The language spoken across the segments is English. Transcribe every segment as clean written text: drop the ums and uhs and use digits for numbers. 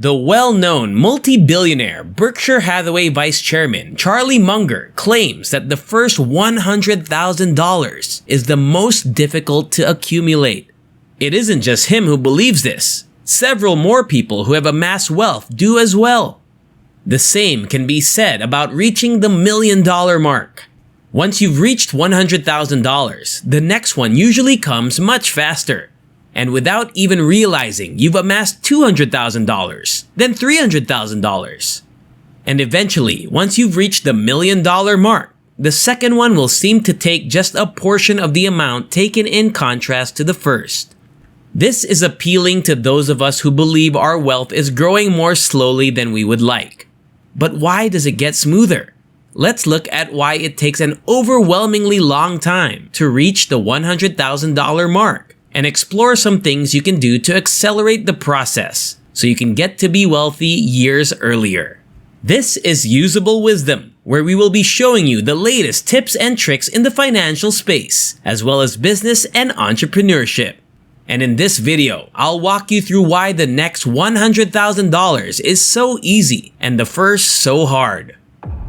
The well-known multi-billionaire Berkshire Hathaway vice chairman Charlie Munger claims that the first $100,000 is the most difficult to accumulate. It isn't just him who believes this. Several more people who have amassed wealth do as well. The same can be said about reaching the $1 million mark. Once you've reached $100,000, the next one usually comes much faster. And without even realizing, you've amassed $200,000, then $300,000. And eventually, once you've reached the $1 million mark, the second one will seem to take just a portion of the amount taken in contrast to the first. This is appealing to those of us who believe our wealth is growing more slowly than we would like. But why does it get smoother? Let's look at why it takes an overwhelmingly long time to reach the $100,000 mark, and explore some things you can do to accelerate the process so you can get to be wealthy years earlier. This is Usable Wisdom, where we will be showing you the latest tips and tricks in the financial space, as well as business and entrepreneurship. And in this video, I'll walk you through why the next $100,000 is so easy and the first so hard.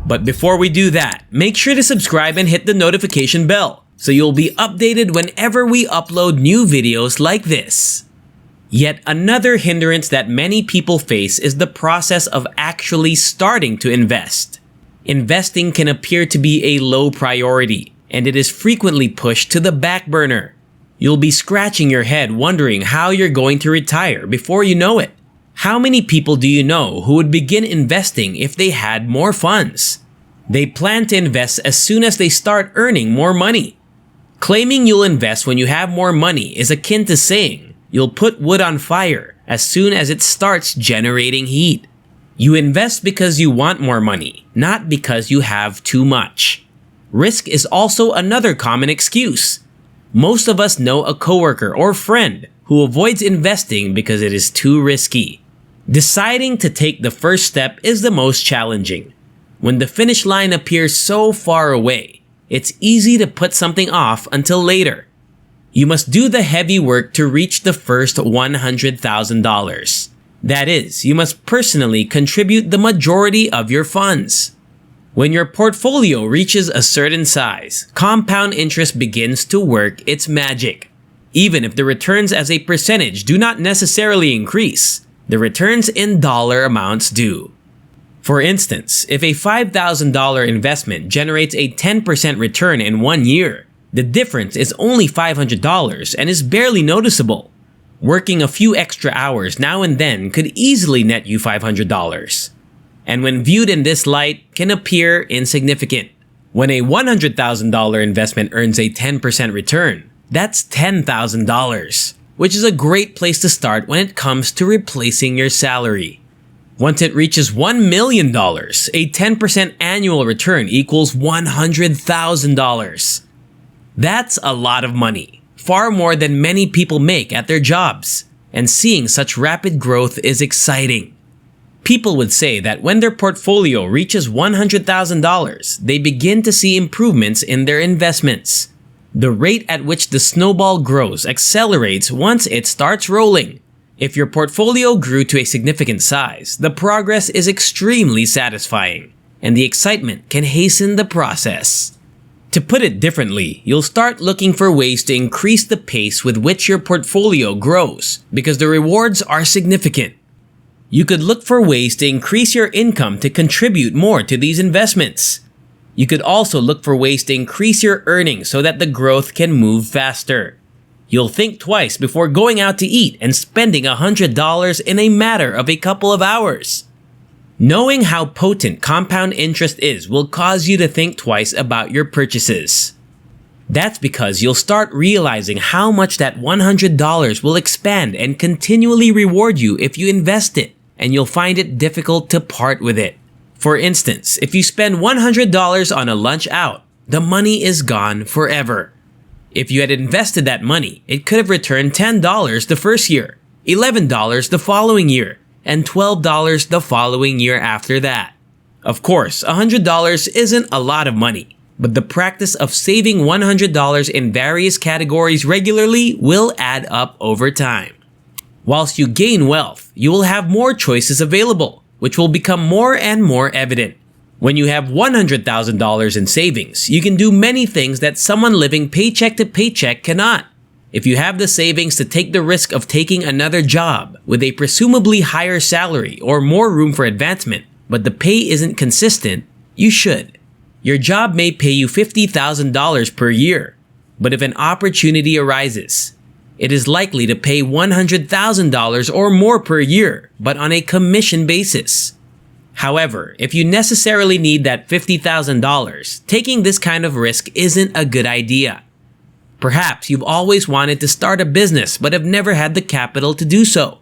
But before we do that, make sure to subscribe and hit the notification bell, so you'll be updated whenever we upload new videos like this. Yet another hindrance that many people face is the process of actually starting to invest. Investing can appear to be a low priority, and it is frequently pushed to the back burner. You'll be scratching your head wondering how you're going to retire before you know it. How many people do you know who would begin investing if they had more funds? They plan to invest as soon as they start earning more money. Claiming you'll invest when you have more money is akin to saying you'll put wood on fire as soon as it starts generating heat. You invest because you want more money, not because you have too much. Risk is also another common excuse. Most of us know a coworker or friend who avoids investing because it is too risky. Deciding to take the first step is the most challenging. When the finish line appears so far away, it's easy to put something off until later. You must do the heavy work to reach the first $100,000. That is, you must personally contribute the majority of your funds. When your portfolio reaches a certain size, compound interest begins to work its magic. Even if the returns as a percentage do not necessarily increase, the returns in dollar amounts do. For instance, if a $5,000 investment generates a 10% return in 1 year, the difference is only $500 and is barely noticeable. Working a few extra hours now and then could easily net you $500. And when viewed in this light, can appear insignificant. When a $100,000 investment earns a 10% return, that's $10,000, which is a great place to start when it comes to replacing your salary. Once it reaches $1 million, a 10% annual return equals $100,000. That's a lot of money, far more than many people make at their jobs, and seeing such rapid growth is exciting. People would say that when their portfolio reaches $100,000, they begin to see improvements in their investments. The rate at which the snowball grows accelerates once it starts rolling. If your portfolio grew to a significant size, the progress is extremely satisfying, and the excitement can hasten the process. To put it differently, you'll start looking for ways to increase the pace with which your portfolio grows, because the rewards are significant. You could look for ways to increase your income to contribute more to these investments. You could also look for ways to increase your earnings so that the growth can move faster. You'll think twice before going out to eat and spending $100 in a matter of a couple of hours. Knowing how potent compound interest is will cause you to think twice about your purchases. That's because you'll start realizing how much that $100 will expand and continually reward you if you invest it, and you'll find it difficult to part with it. For instance, if you spend $100 on a lunch out, the money is gone forever. If you had invested that money, it could have returned $10 the first year, $11 the following year, and $12 the following year after that. Of course, $100 isn't a lot of money, but the practice of saving $100 in various categories regularly will add up over time. Whilst you gain wealth, you will have more choices available, which will become more and more evident. When you have $100,000 in savings, you can do many things that someone living paycheck to paycheck cannot. If you have the savings to take the risk of taking another job with a presumably higher salary or more room for advancement, but the pay isn't consistent, you should. Your job may pay you $50,000 per year, but if an opportunity arises, it is likely to pay $100,000 or more per year, but on a commission basis. However, if you necessarily need that $50,000, taking this kind of risk isn't a good idea. Perhaps you've always wanted to start a business but have never had the capital to do so.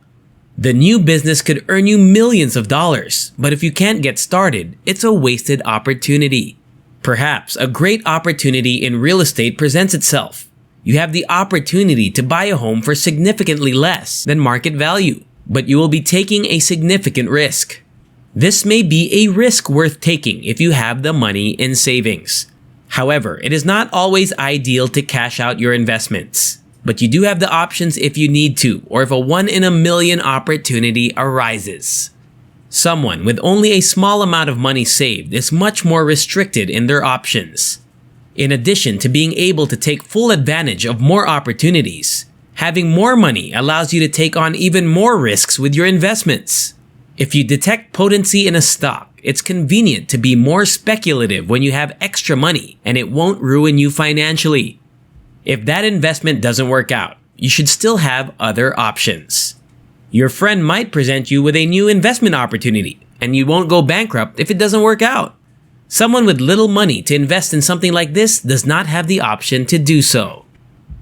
The new business could earn you millions of dollars, but if you can't get started, it's a wasted opportunity. Perhaps a great opportunity in real estate presents itself. You have the opportunity to buy a home for significantly less than market value, but you will be taking a significant risk. This may be a risk worth taking if you have the money in savings. However, it is not always ideal to cash out your investments, but you do have the options if you need to, or if a one-in-a-million opportunity arises. Someone with only a small amount of money saved is much more restricted in their options. In addition to being able to take full advantage of more opportunities, having more money allows you to take on even more risks with your investments. If you detect potency in a stock, it's convenient to be more speculative when you have extra money and it won't ruin you financially. If that investment doesn't work out, you should still have other options. Your friend might present you with a new investment opportunity and you won't go bankrupt if it doesn't work out. Someone with little money to invest in something like this does not have the option to do so.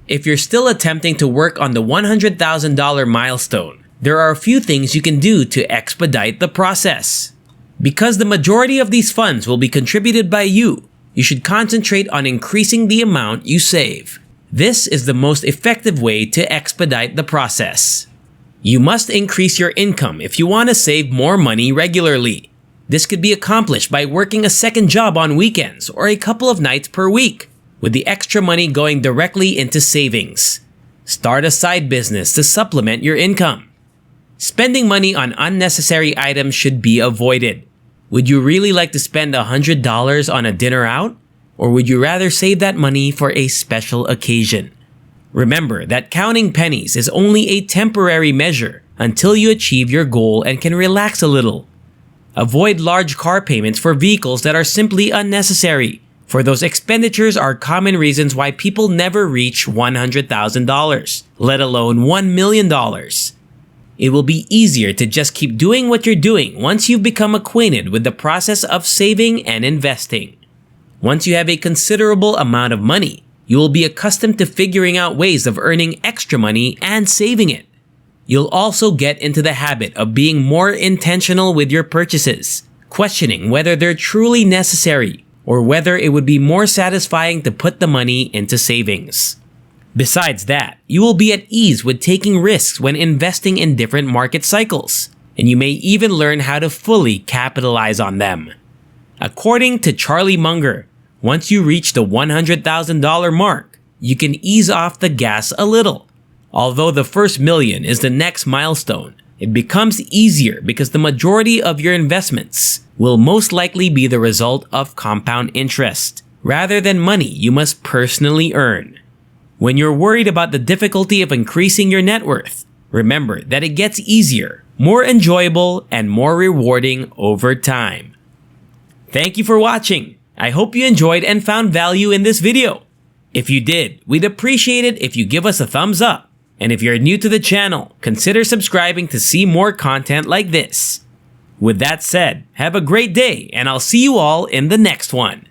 If you're still attempting to work on the $100,000 milestone, there are a few things you can do to expedite the process. Because the majority of these funds will be contributed by you, you should concentrate on increasing the amount you save. This is the most effective way to expedite the process. You must increase your income if you want to save more money regularly. This could be accomplished by working a second job on weekends or a couple of nights per week, with the extra money going directly into savings. Start a side business to supplement your income. Spending money on unnecessary items should be avoided. Would you really like to spend $100 on a dinner out? Or would you rather save that money for a special occasion? Remember that counting pennies is only a temporary measure until you achieve your goal and can relax a little. Avoid large car payments for vehicles that are simply unnecessary, for those expenditures are common reasons why people never reach $100,000, let alone $1 million. It will be easier to just keep doing what you're doing once you've become acquainted with the process of saving and investing. Once you have a considerable amount of money, you will be accustomed to figuring out ways of earning extra money and saving it. You'll also get into the habit of being more intentional with your purchases, questioning whether they're truly necessary or whether it would be more satisfying to put the money into savings. Besides that, you will be at ease with taking risks when investing in different market cycles, and you may even learn how to fully capitalize on them. According to Charlie Munger, once you reach the $100,000 mark, you can ease off the gas a little. Although the first million is the next milestone, it becomes easier because the majority of your investments will most likely be the result of compound interest, rather than money you must personally earn. When you're worried about the difficulty of increasing your net worth, remember that it gets easier, more enjoyable, and more rewarding over time. Thank you for watching. I hope you enjoyed and found value in this video. If you did, we'd appreciate it if you give us a thumbs up. And if you're new to the channel, consider subscribing to see more content like this. With that said, have a great day and I'll see you all in the next one.